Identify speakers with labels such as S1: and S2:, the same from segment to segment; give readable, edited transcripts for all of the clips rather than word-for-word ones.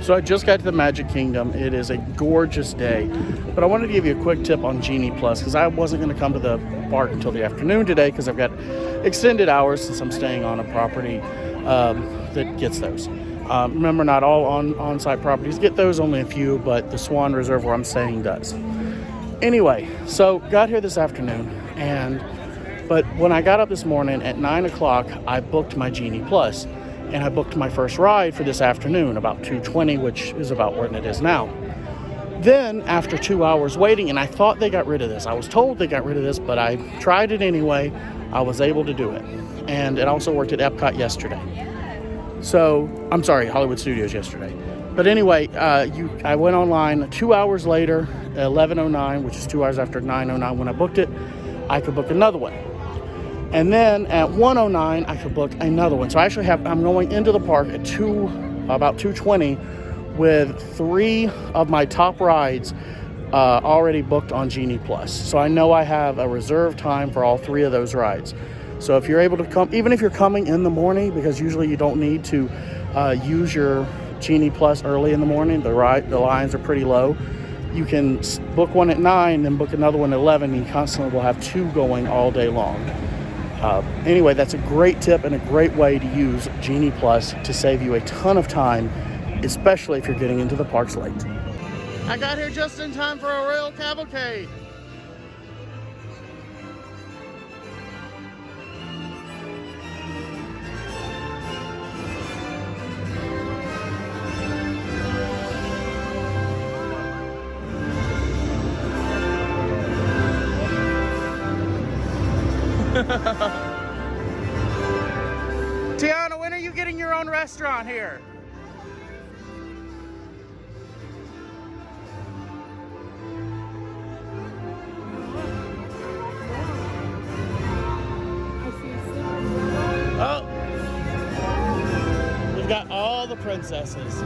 S1: So I just got to the Magic Kingdom. It is a gorgeous day, but I wanted to give you a quick tip on Genie Plus because I wasn't going to come to the park until the afternoon today because I've got extended hours since I'm staying on a property that gets those. Remember, not all on-site properties get those, only a few, but the Swan Reserve where I'm staying does. Anyway, so got here this afternoon, but when I got up this morning at 9 o'clock, I booked my Genie Plus, and I booked my first ride for this afternoon, about 2:20, which is about where it is now. Then, after 2 hours waiting, and I thought they got rid of this. I was told they got rid of this, but I tried it anyway. I was able to do it. And it also worked at Epcot yesterday. So, I'm sorry, Hollywood Studios yesterday. But anyway, I went online 2 hours later, 11:09, which is 2 hours after 9:09 when I booked it. I could book another one. And then at 1:09, I could book another one. So I'm going into the park at about 2:20 with 3 of my top rides already booked on Genie Plus. So I know I have a reserve time for all 3 of those rides. So if you're able to come, even if you're coming in the morning, because usually you don't need to use your Genie Plus early in the morning, the lines are pretty low. You can book one at 9, then book another one at 11, and you constantly will have 2 going all day long. Anyway, that's a great tip and a great way to use Genie Plus to save you a ton of time, especially if you're getting into the parks late. I got here just in time for a royal cavalcade. Tiana, when are you getting your own restaurant here? Oh, we've got all the princesses.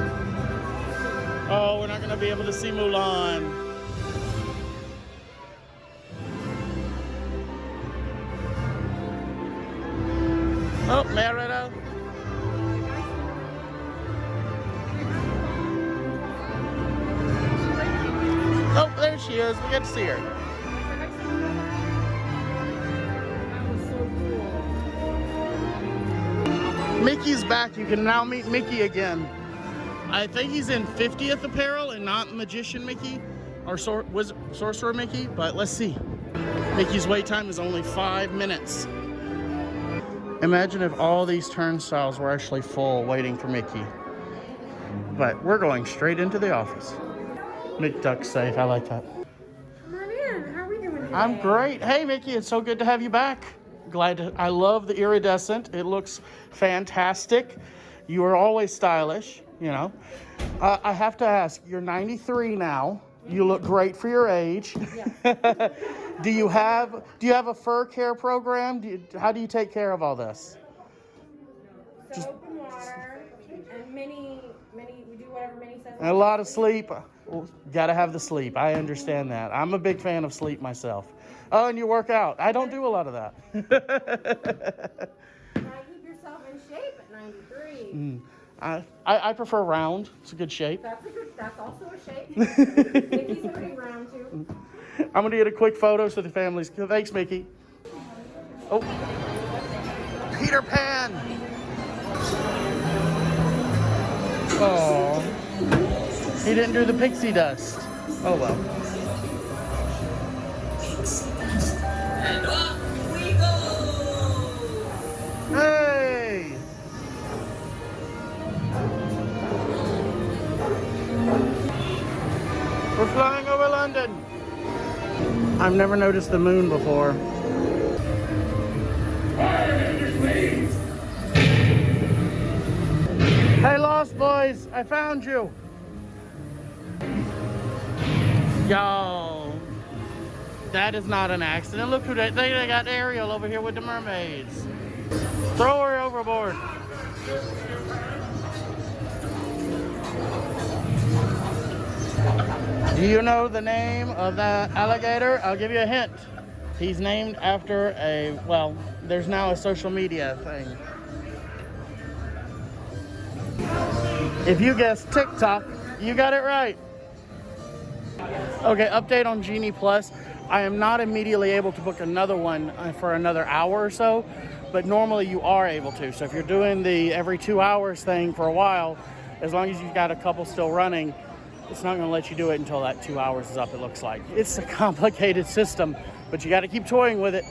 S1: Oh, we're not going to be able to see Mulan. Oh, Merida. Oh, there she is. We get to see her. Mickey's back. You can now meet Mickey again. I think he's in 50th apparel and not Magician Mickey or Sorcerer Mickey, but let's see. Mickey's wait time is only 5 minutes. Imagine if all these turnstiles were actually full waiting for Mickey. But we're going straight into the office. McDuck's safe. I like that.
S2: Come on in. How are we doing today?
S1: I'm great. Hey, Mickey, it's so good to have you back. I love the iridescent. It looks fantastic. You are always stylish, you know. I have to ask, you're 93 now. You look great for your age. Yeah. Do you have a fur care program? How do you take care of all this?
S2: Soap and water, and we do whatever Minnie says.
S1: And a lot of sleep. Got to have the sleep. I understand that. I'm a big fan of sleep myself. Oh, and you work out. I don't do a lot of that.
S2: You gotta keep yourself in shape at 93.
S1: I prefer round. It's a good shape.
S2: That's also a shape. Mickey's pretty round too.
S1: I'm gonna get a quick photo so the family's. Thanks, Mickey. Oh, Peter Pan. Oh, he didn't do the pixie dust. Oh well.
S3: And off we go!
S1: Hey! We're flying over London. I've never noticed the moon before. Hey, Lost Boys, I found you. Yo, that is not an accident. Look who they got Ariel over here with the mermaids. Throw her overboard. Do you know the name of that alligator? I'll give you a hint. He's named after well, there's now a social media thing. If you guessed TikTok, you got it right. Okay, update on Genie Plus. I am not immediately able to book another one for another hour or so, but normally you are able to. So if you're doing the every 2 hours thing for a while, as long as you've got a couple still running, it's not going to let you do it until that 2 hours is up, it looks like. It's a complicated system, but you got to keep toying with it.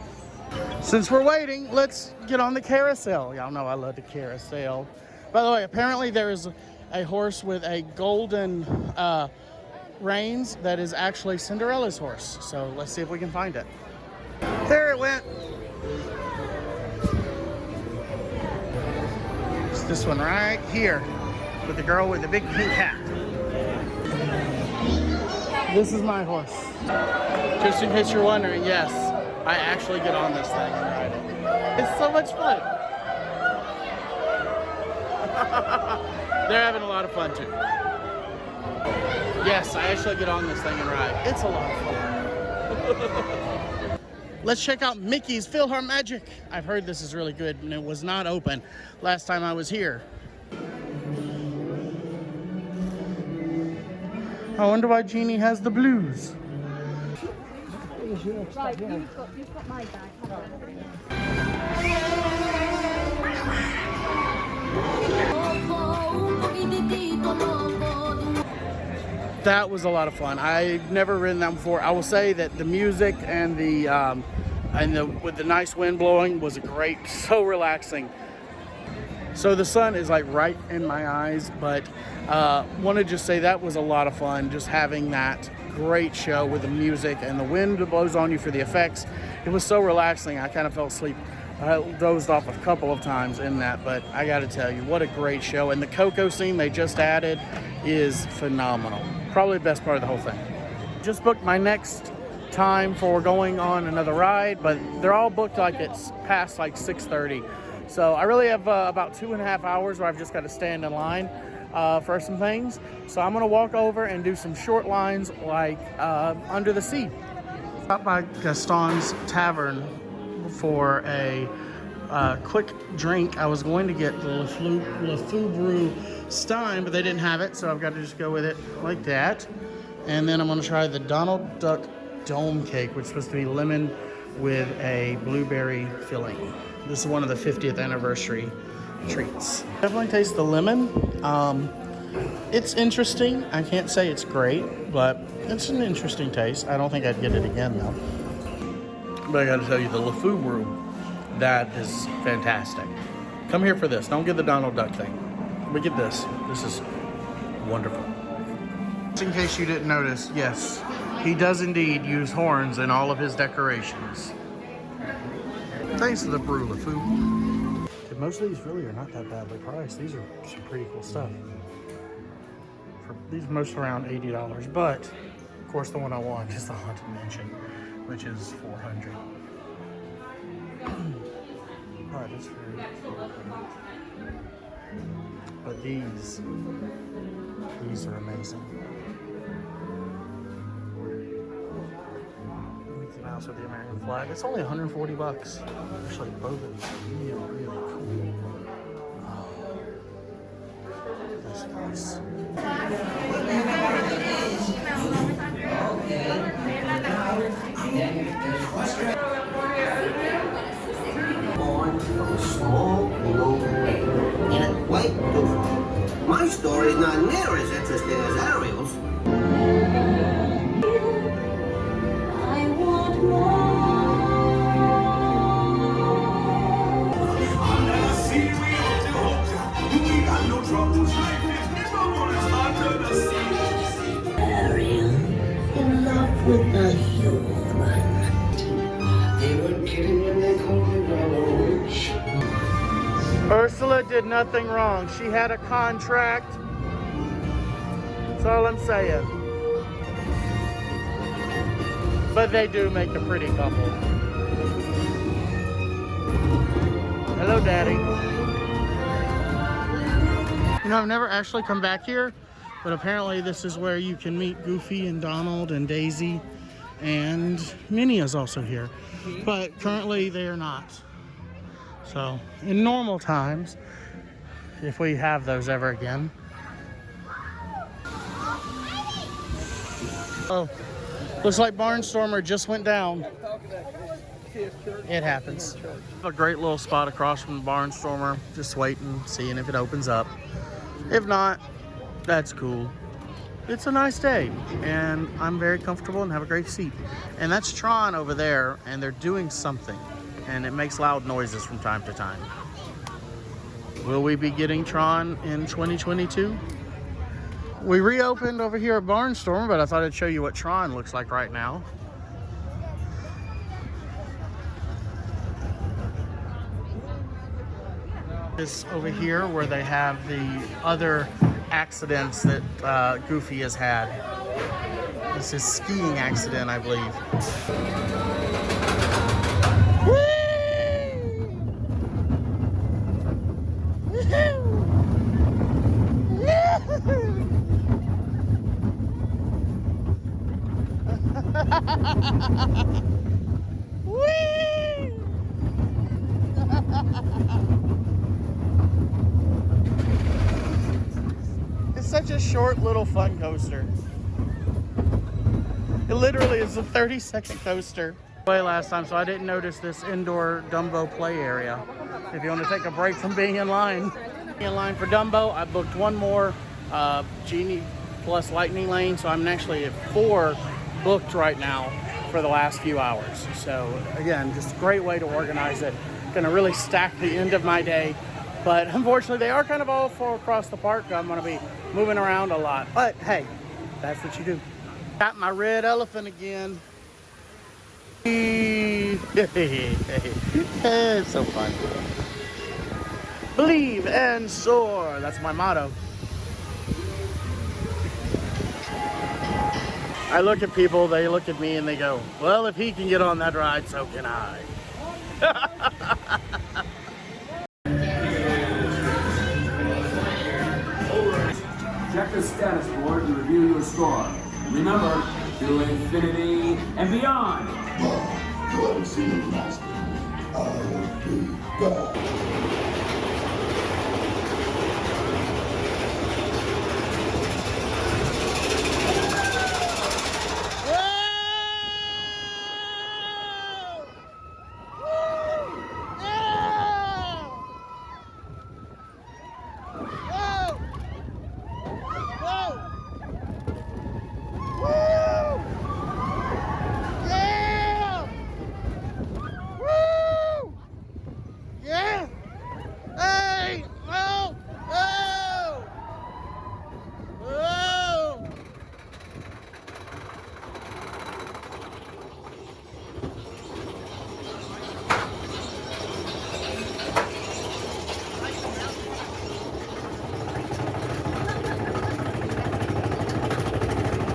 S1: Since we're waiting, let's get on the carousel. Y'all know I love the carousel. By the way, apparently there is a horse with a golden reins that is actually Cinderella's horse. So let's see if we can find it. There it went. It's this one right here with the girl with the big pink hat. This is my horse. Just in case you're wondering, yes, I actually get on this thing and ride it. It's so much fun. They're having a lot of fun too. Yes, I actually get on this thing and ride. It's a lot of fun. Let's check out Mickey's Feel Her Magic. I've heard this is really good and it was not open last time I was here. I wonder why Genie has the blues.
S4: Right, you've got my bag,
S1: That was a lot of fun. I've never ridden that before. I will say that the music and with the nice wind blowing was great, so relaxing. So the sun is like right in my eyes, but want to just say that was a lot of fun, just having that great show with the music and the wind that blows on you for the effects. It was so relaxing. I kind of fell asleep. I dozed off a couple of times in that, but I got to tell you, what a great show. And the Coco scene they just added is phenomenal. Probably the best part of the whole thing. Just booked my next time for going on another ride, but they're all booked like it's past like 6:30. So I really have about 2.5 hours where I've just got to stand in line for some things. So I'm going to walk over and do some short lines like Under the Sea. Stopped by Gaston's Tavern for a quick drink. I was going to get the Le Fou Brew Stein, but they didn't have it, so I've got to just go with it like that. And then I'm going to try the Donald Duck Dome Cake, which is supposed to be lemon with a blueberry filling. This is one of the 50th anniversary treats. Definitely taste the lemon. It's interesting. I can't say it's great, but it's an interesting taste. I don't think I'd get it again though. But I gotta tell you, the Le Fou Brew, that is fantastic. Come here for this. Don't get the Donald Duck thing. But get this. This is wonderful. Just in case you didn't notice, yes, he does indeed use horns in all of his decorations. Thanks to the Brew Le Fou. Most of these really are not that badly priced. These are some pretty cool stuff. These are most around $80, but of course the one I want is the Haunted Mansion, which is $400. Alright, that's very cool. But these are amazing. Mickey Mouse with the American flag. It's only 140 bucks. Actually, both of these are really, really cool. Oh, that's nice.
S5: Born from a small, low lake in a white roof. My story is not near as interesting as Ariel's.
S3: I want more.
S5: Ariel, in love with a human. They weren't kidding when they called me Brother Witch.
S1: Ursula did nothing wrong. She had a contract. That's all I'm saying. But they do make a pretty couple. Hello, Daddy. You know, I've never actually come back here, but apparently this is where you can meet Goofy and Donald and Daisy, and Minnie is also here. But currently they are not. So in normal times, if we have those ever again, Oh, looks like Barnstormer just went down. It happens. A great little spot across from the Barnstormer. Just waiting, seeing if it opens up. If not, that's cool. It's a nice day, and I'm very comfortable and have a great seat. And that's Tron over there, and they're doing something, and it makes loud noises from time to time. Will we be getting Tron in 2022? We reopened over here at Barnstormer, but I thought I'd show you what Tron looks like right now. This over here where they have the other accidents that Goofy has had. This is skiing accident, I believe. It's such a short little fun coaster. It literally is a 30-second coaster. Way last time, so I didn't notice this indoor Dumbo play area. If you want to take a break from being in line for Dumbo, I booked one more Genie plus Lightning Lane, so I'm actually at 4 booked right now for the last few hours. So again, just a great way to organize it. Gonna really stack the end of my day. But unfortunately, they are kind of all full across the park. I'm gonna be moving around a lot. But hey, that's what you do. Got my red elephant again. It's so fun. Believe and soar. That's my motto. I look at people, they look at me and they go, well, if he can get on that ride, so can I.
S6: Check the status board to review your score. Remember, to infinity and beyond.
S7: You haven't seen the last one. I'll be back.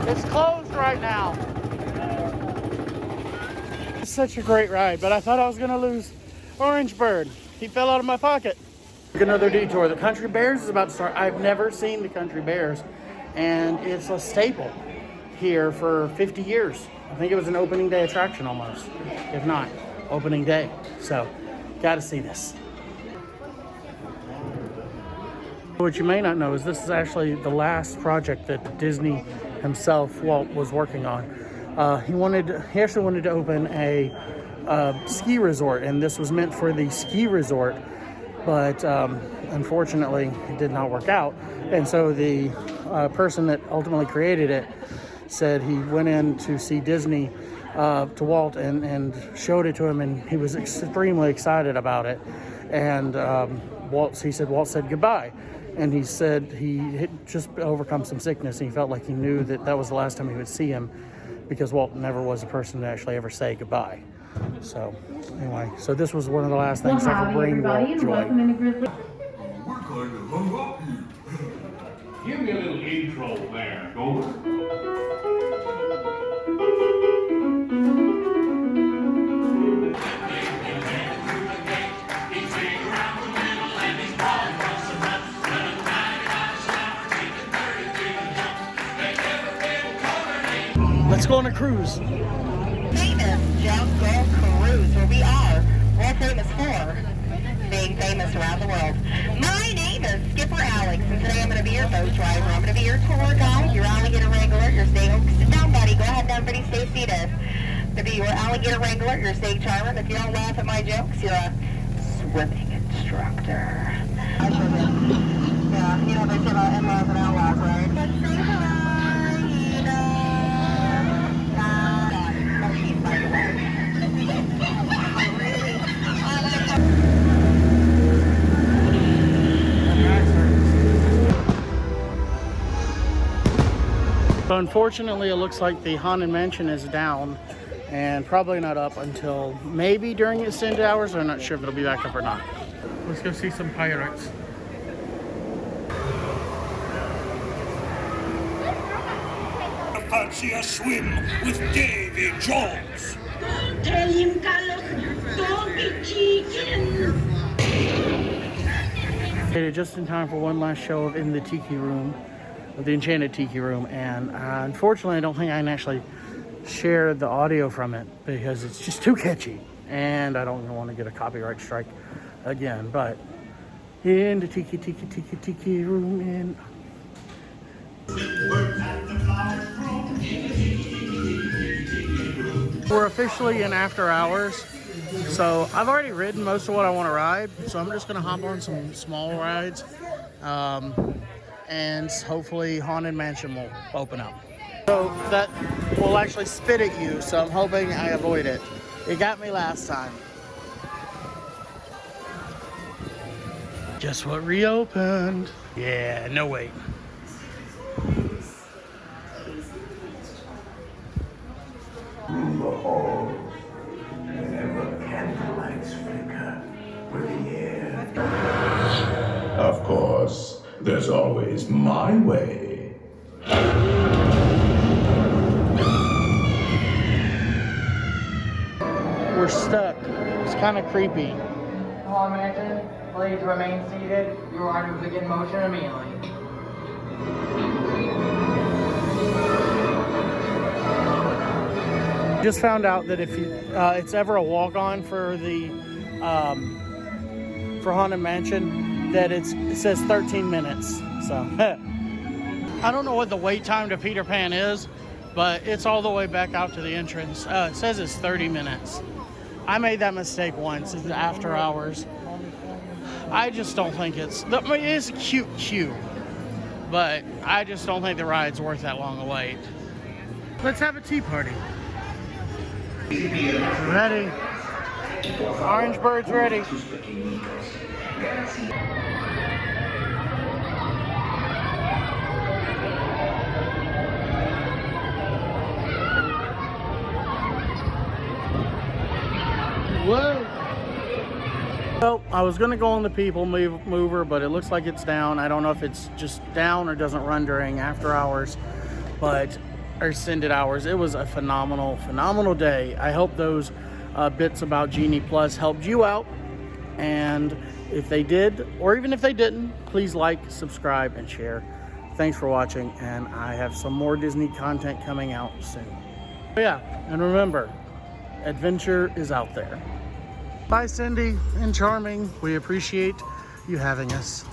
S1: It's closed right now. It's such a great ride, but I thought I was gonna lose Orange Bird. He fell out of my pocket. Another detour. The Country Bears is about to start. I've never seen the Country Bears, and it's a staple here for 50 years. I think it was an opening day attraction almost, if not opening day. So, gotta see this. What you may not know is this is actually the last project that Disney himself, Walt, was working on. He actually wanted to open a ski resort, and this was meant for the ski resort, but unfortunately it did not work out. And so the person that ultimately created it said he went in to see Disney, to Walt, and showed it to him, and he was extremely excited about it. And Walt said goodbye. And he said he had just overcome some sickness, and he felt like he knew that that was the last time he would see him, because Walt never was a person to actually ever say goodbye. So anyway, so this was one of the last things that would bring Walt joy.
S6: We're going to move up you. Give me a little intro there, Gomer.
S1: Let's go on a cruise.
S8: Famous jungle cruise, where we are world famous for being famous around the world. My name is Skipper Alex, and today I'm going to be your boat driver. I'm going to be your tour guide. You're only get a regular. You're staying. Sit down, buddy. Go ahead. sitting down pretty, stay seated. Maybe you're alligator wrangler, you're a snake charmer. If you don't laugh at my jokes, you're a swimming instructor. I should be. Yeah, you know they say about in-laws and outlaws, right? But say hi, you know. No, she's by the way.
S1: So unfortunately, it looks like the Haunted Mansion is down and probably not up until maybe during extended hours. I'm not sure if it'll be back up or not. Let's go see some pirates.
S9: Fancy a swim with Davy Jones.
S3: Tell him, Carlos, don't be cheating.
S1: Made it just in time for one last show of In the Tiki Room, the Enchanted Tiki Room, and unfortunately I don't think I can actually share the audio from it because it's just too catchy and I don't want to get a copyright strike again. But in the Tiki Room in... We're officially in after hours, so I've already ridden most of what I want to ride, so I'm just going to hop on some small rides. And hopefully Haunted Mansion will open up. So that will actually spit at you, so I'm hoping I avoid it. It got me last time. Guess what reopened? Yeah, no wait.
S7: Through the halls, whenever candlelights flicker with the air. Of course, there's always my way.
S1: We're stuck. It's kind of creepy.
S10: Haunted Mansion, please remain seated. Your ride will begin motion immediately.
S1: Just found out that if you, it's ever a walk-on for the for Haunted Mansion, that it says 13 minutes. So I don't know what the wait time to Peter Pan is, but it's all the way back out to the entrance. It says it's 30 minutes. I made that mistake once. It's after hours. I just don't think it's. I mean, it is a cute queue, but I just don't think the ride's worth that long a wait. Let's have a tea party. Ready. Orange bird's ready. Whoa. So I was gonna go on the people mover, but it looks like it's down. I don't know if it's just down or doesn't run during after hours, but or extended hours. It was a phenomenal day. I hope those bits about Genie Plus helped you out, and if they did, or even if they didn't, please like, subscribe, and share. Thanks for watching, and I have some more Disney content coming out soon. But yeah, and remember, adventure is out there. Bye, Cindy and Charming. We appreciate you having us.